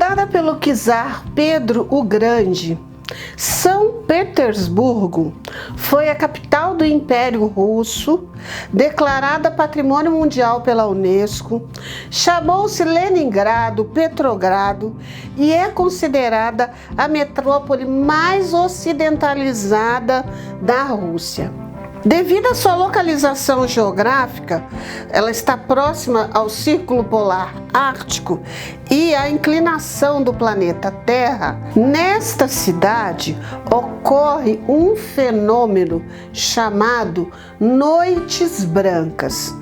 Fundada pelo czar Pedro o Grande, São Petersburgo foi a capital do Império Russo, declarada Patrimônio Mundial pela Unesco, chamou-se Leningrado, Petrogrado e é considerada a metrópole mais ocidentalizada da Rússia. Devido à sua localização geográfica, ela está próxima ao Círculo Polar Ártico e à inclinação do planeta Terra. Nesta cidade ocorre um fenômeno chamado Noites Brancas.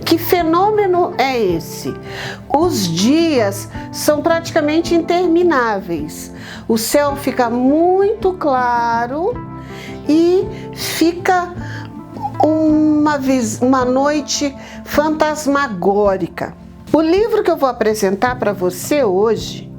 Que fenômeno é esse? Os dias são praticamente intermináveis. O céu fica muito claro e fica uma noite fantasmagórica. O livro que eu vou apresentar para você hoje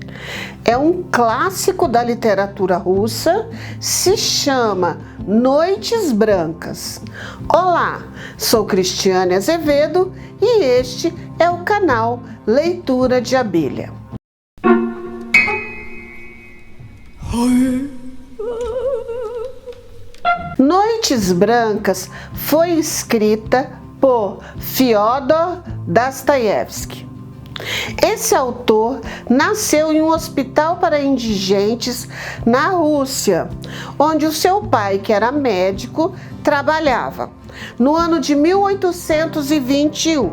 é um clássico da literatura russa, se chama Noites Brancas. Olá, sou Cristiane Azevedo e este é o canal Leitura de Abelha. Noites Brancas foi escrita por Fyodor Dostoiévski. Esse autor nasceu em um hospital para indigentes na Rússia, onde o seu pai, que era médico, trabalhava, no ano de 1821.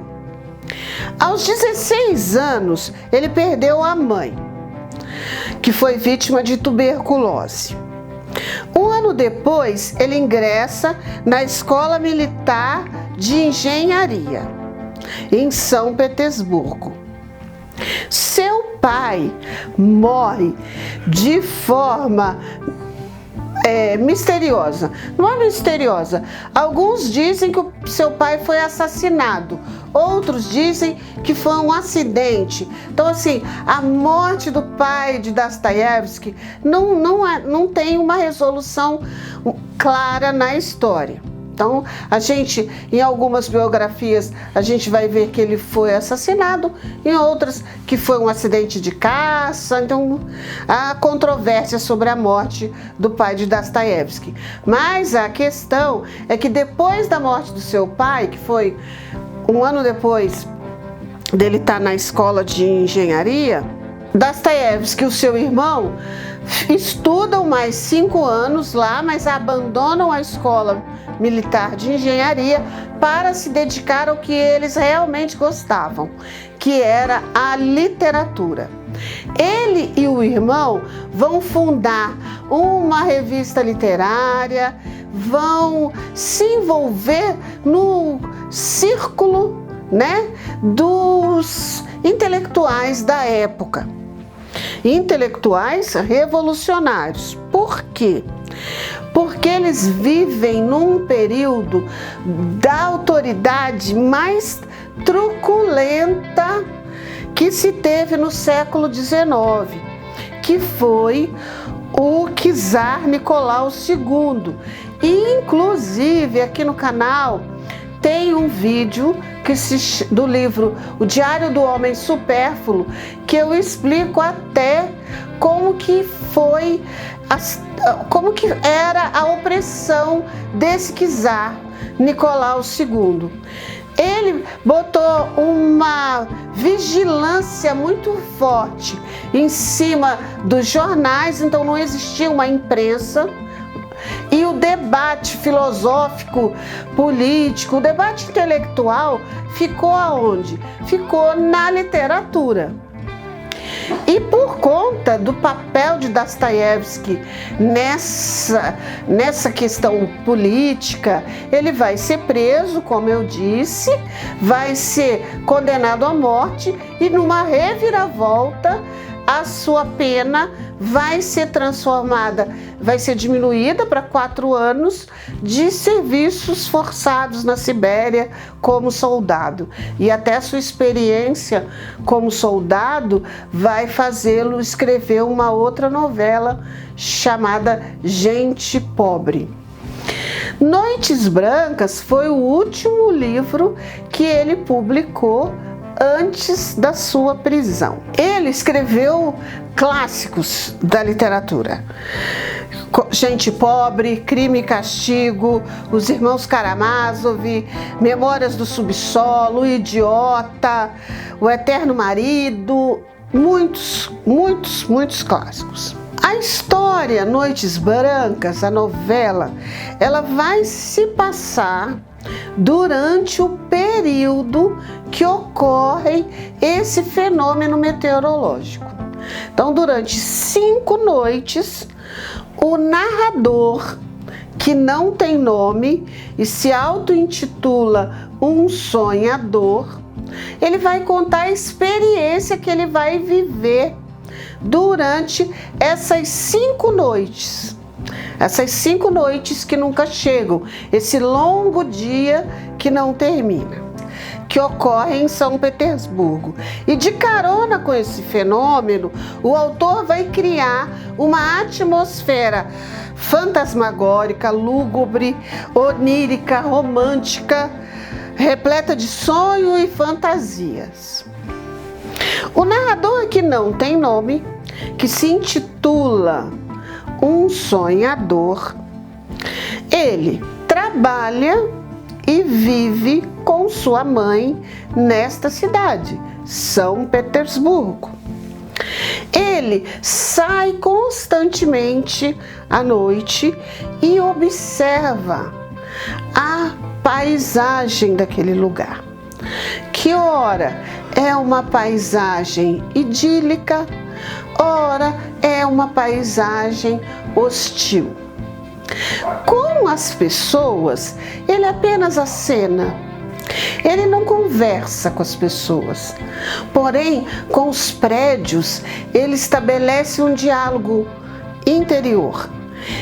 Aos 16 anos, ele perdeu a mãe, que foi vítima de tuberculose. Um ano depois, ele ingressa na Escola Militar de Engenharia, em São Petersburgo. Seu pai morre de forma misteriosa. Não é misteriosa. Alguns dizem que o seu pai foi assassinado. Outros dizem que foi um acidente. Então, assim, a morte do pai de Dostoiévski não tem uma resolução clara na história. Então, em algumas biografias, a gente vai ver que ele foi assassinado, em outras que foi um acidente de caça. Então, há controvérsia sobre a morte do pai de Dostoiévski. Mas a questão é que depois da morte do seu pai, que foi um ano depois dele estar na escola de engenharia, Dostoiévski e o seu irmão estudam mais 5 anos lá, mas abandonam a escola militar de engenharia para se dedicar ao que eles realmente gostavam, que era a literatura. Ele e o irmão vão fundar uma revista literária, vão se envolver no círculo, dos intelectuais da época. Intelectuais revolucionários. Por quê? Porque eles vivem num período da autoridade mais truculenta que se teve no século XIX, que foi o czar Nicolau II. E, inclusive, aqui no canal tem um vídeo do livro O Diário do Homem Supérfluo, que eu explico até como que era a opressão desse czar Nicolau II. Ele botou uma vigilância muito forte em cima dos jornais, então não existia uma imprensa. E o debate filosófico, político, o debate intelectual ficou aonde? Ficou na literatura. E por conta do papel de Dostoiévski nessa questão política, ele vai ser preso, como eu disse, vai ser condenado à morte e numa reviravolta a sua pena vai ser transformada, vai ser diminuída para 4 anos de serviços forçados na Sibéria como soldado. E até a sua experiência como soldado vai fazê-lo escrever uma outra novela chamada Gente Pobre. Noites Brancas foi o último livro que ele publicou antes da sua prisão. Ele escreveu clássicos da literatura: Gente Pobre, Crime e Castigo, Os Irmãos Karamazov, Memórias do Subsolo, O Idiota, O Eterno Marido, muitos clássicos. A história Noites Brancas, a novela, ela vai se passar durante o período que ocorre esse fenômeno meteorológico. Então, durante 5 noites, o narrador, que não tem nome e se auto-intitula um sonhador, ele vai contar a experiência que ele vai viver durante essas 5 noites. Essas 5 noites que nunca chegam, esse longo dia que não termina, que ocorre em São Petersburgo. E de carona com esse fenômeno, o autor vai criar uma atmosfera fantasmagórica, lúgubre, onírica, romântica, repleta de sonho e fantasias. O narrador, que não tem nome, que se intitula um sonhador, ele trabalha e vive com sua mãe nesta cidade, São Petersburgo. Ele sai constantemente à noite e observa a paisagem daquele lugar, que ora é uma paisagem idílica, ora é uma paisagem hostil. Com as pessoas, ele apenas acena. Ele não conversa com as pessoas. Porém, com os prédios, ele estabelece um diálogo interior.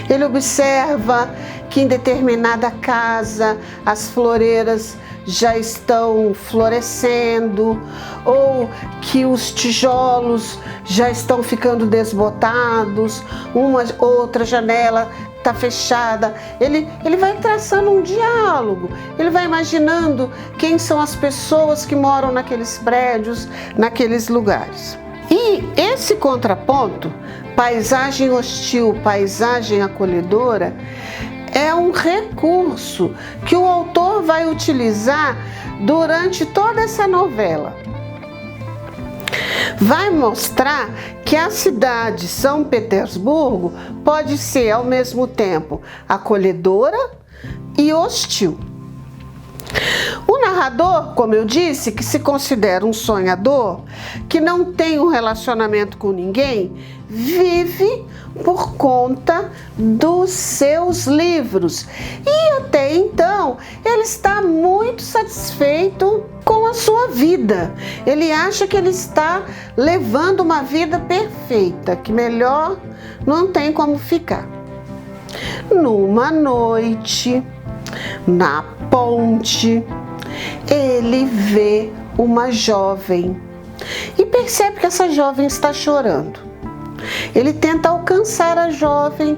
Ele observa que em determinada casa as floreiras já estão florescendo, ou que os tijolos já estão ficando desbotados, uma outra janela está fechada. Ele vai traçando um diálogo, ele vai imaginando quem são as pessoas que moram naqueles prédios, naqueles lugares. E esse contraponto, paisagem hostil, paisagem acolhedora, é um recurso que o autor vai utilizar durante toda essa novela. Vai mostrar que a cidade São Petersburgo pode ser ao mesmo tempo acolhedora e hostil. O narrador, como eu disse, que se considera um sonhador, que não tem um relacionamento com ninguém, vive por conta dos seus livros. E até então, ele está muito satisfeito com a sua vida. Ele acha que ele está levando uma vida perfeita, que melhor não tem como ficar. Numa noite, na ponte, ele vê uma jovem e percebe que essa jovem está chorando. Ele tenta alcançar a jovem,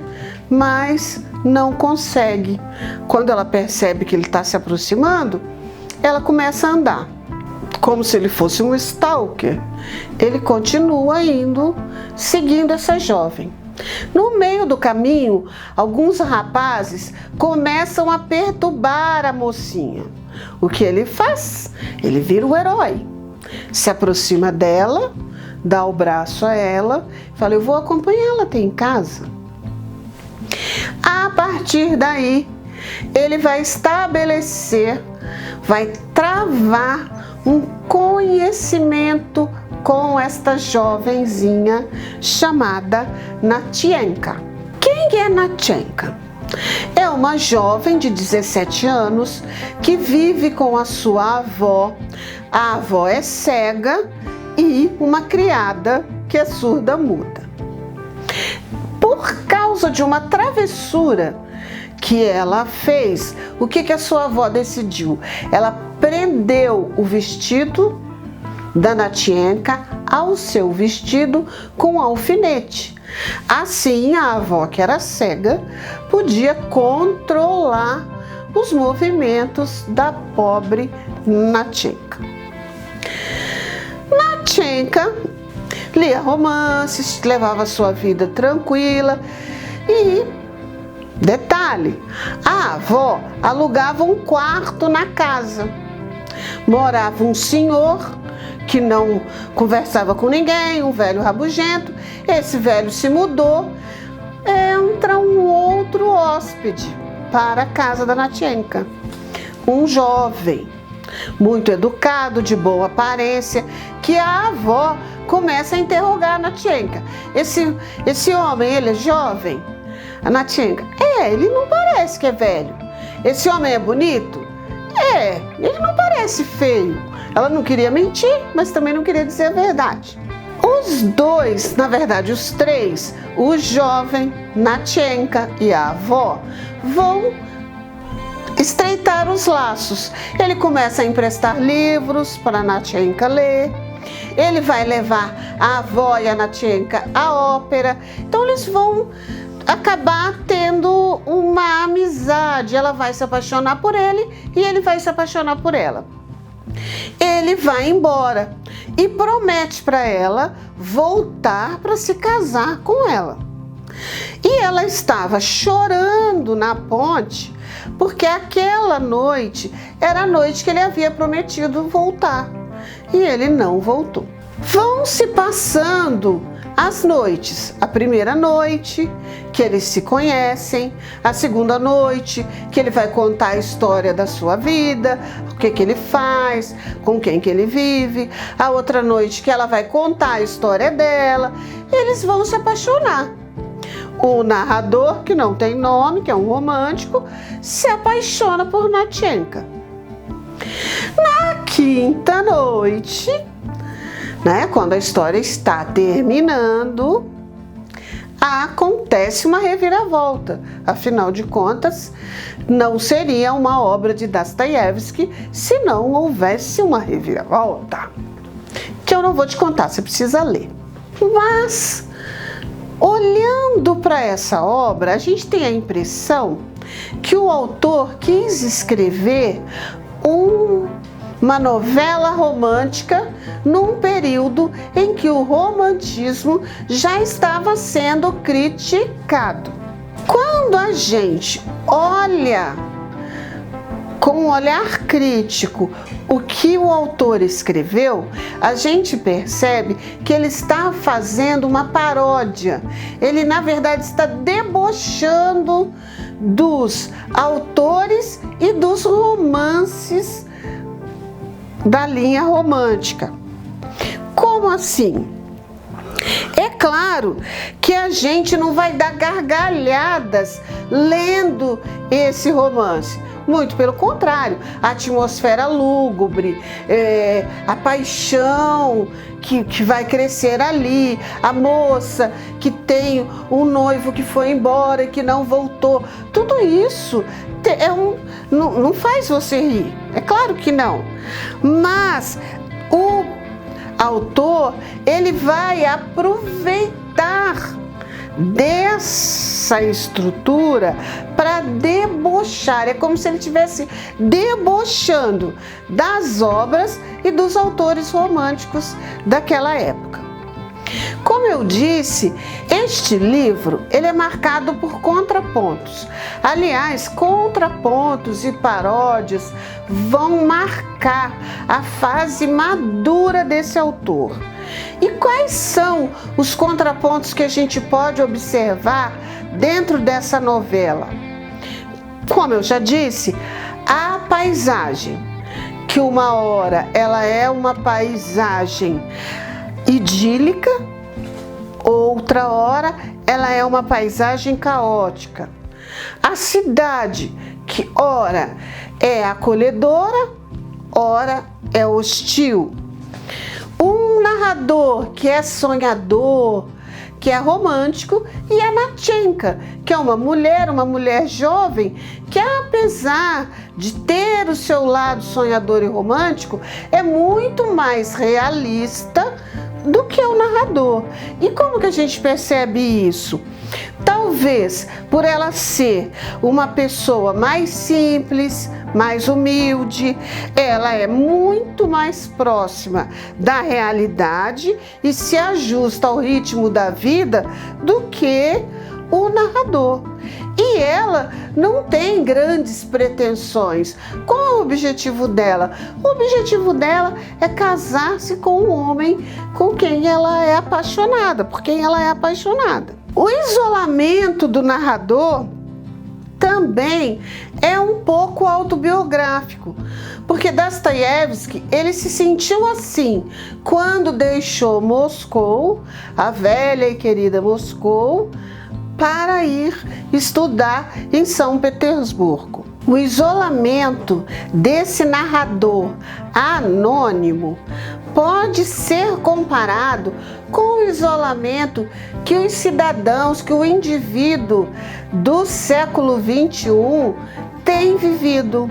mas não consegue. Quando ela percebe que ele está se aproximando, ela começa a andar, como se ele fosse um stalker. Ele continua indo, seguindo essa jovem. No meio do caminho, alguns rapazes começam a perturbar a mocinha. O que ele faz? Ele vira o herói. Se aproxima dela, dá o braço a ela, fala: eu vou acompanhá-la até em casa. A partir daí, ele vai estabelecer, vai travar um conhecimento com esta jovenzinha chamada Natienka. Quem é Natienka? É uma jovem de 17 anos que vive com a sua avó. A avó é cega e uma criada que é surda-muda. Por causa de uma travessura que ela fez, o que a sua avó decidiu? Ela prendeu o vestido da Natienka ao seu vestido com alfinete. Assim, a avó, que era cega, podia controlar os movimentos da pobre Natienka. Natchenka lia romances, levava sua vida tranquila e, detalhe, a avó alugava um quarto na casa. Morava um senhor que não conversava com ninguém, um velho rabugento. Esse velho se mudou, entra um outro hóspede para a casa da Natchenka, um jovem, muito educado, de boa aparência, que a avó começa a interrogar a Natchenka. Esse homem, ele é jovem? A Natchenka, ele não parece que é velho. Esse homem é bonito? Ele não parece feio. Ela não queria mentir, mas também não queria dizer a verdade. Os dois, na verdade os três, o jovem, Natchenka e a avó, vão estreitar os laços. Ele começa a emprestar livros para a Natchenka ler. Ele vai levar a avó e a Natchenka à ópera. Então eles vão acabar tendo uma amizade. Ela vai se apaixonar por ele e ele vai se apaixonar por ela. Ele vai embora e promete para ela voltar para se casar com ela. E ela estava chorando na ponte porque aquela noite era a noite que ele havia prometido voltar e ele não voltou. Vão se passando as noites. A primeira noite que eles se conhecem, a segunda noite que ele vai contar a história da sua vida, o que ele faz, com quem que ele vive, a outra noite que ela vai contar a história dela. Eles vão se apaixonar. O narrador, que não tem nome, que é um romântico, se apaixona por Natchenka. Na quinta noite, quando a história está terminando, acontece uma reviravolta. Afinal de contas, não seria uma obra de Dostoiévski se não houvesse uma reviravolta, que eu não vou te contar, você precisa ler. Mas, olhando para essa obra, a gente tem a impressão que o autor quis escrever uma novela romântica num período em que o romantismo já estava sendo criticado. Quando a gente olha com um olhar crítico o que o autor escreveu, a gente percebe que ele está fazendo uma paródia. Ele, na verdade, está debochando dos autores e dos romances da linha romântica. Como assim? É claro que a gente não vai dar gargalhadas lendo esse romance. Muito pelo contrário, a atmosfera lúgubre, a paixão que vai crescer ali, a moça que tem um noivo que foi embora e que não voltou, tudo isso não faz você rir, é claro que não. Mas o autor, ele vai aproveitar dessa estrutura para debochar. É como se ele estivesse debochando das obras e dos autores românticos daquela época. Como eu disse, este livro ele é marcado por contrapontos. Aliás, contrapontos e paródias vão marcar a fase madura desse autor. E quais são os contrapontos que a gente pode observar dentro dessa novela? Como eu já disse, a paisagem, que uma hora ela é uma paisagem idílica, outra hora ela é uma paisagem caótica. A cidade, que ora é acolhedora, ora é hostil. Um narrador que é sonhador, que é romântico, e a Natchenka, que é uma mulher jovem, que apesar de ter o seu lado sonhador e romântico, é muito mais realista do que o narrador. E como que a gente percebe isso? Talvez por ela ser uma pessoa mais simples, mais humilde, ela é muito mais próxima da realidade e se ajusta ao ritmo da vida do que o narrador. E ela não tem grandes pretensões. Qual é o objetivo dela? O objetivo dela é casar-se com um homem com quem ela é apaixonada, por quem ela é apaixonada. O isolamento do narrador também é um pouco autobiográfico, porque Dostoiévski, ele se sentiu assim quando deixou Moscou, a velha e querida Moscou, para ir estudar em São Petersburgo. O isolamento desse narrador anônimo pode ser comparado com o isolamento que os cidadãos, que o indivíduo do século XXI tem vivido.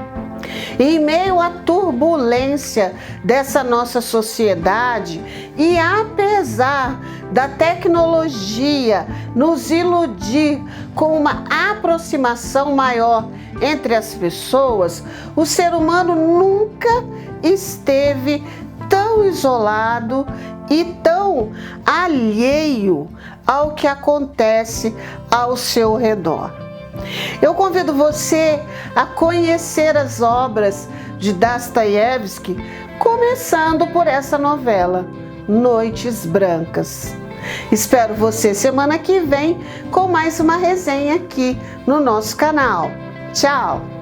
Em meio à turbulência dessa nossa sociedade e apesar da tecnologia nos iludir com uma aproximação maior entre as pessoas, o ser humano nunca esteve tão isolado e tão alheio ao que acontece ao seu redor. Eu convido você a conhecer as obras de Dostoiévski, começando por essa novela, Noites Brancas. Espero você semana que vem com mais uma resenha aqui no nosso canal. Tchau!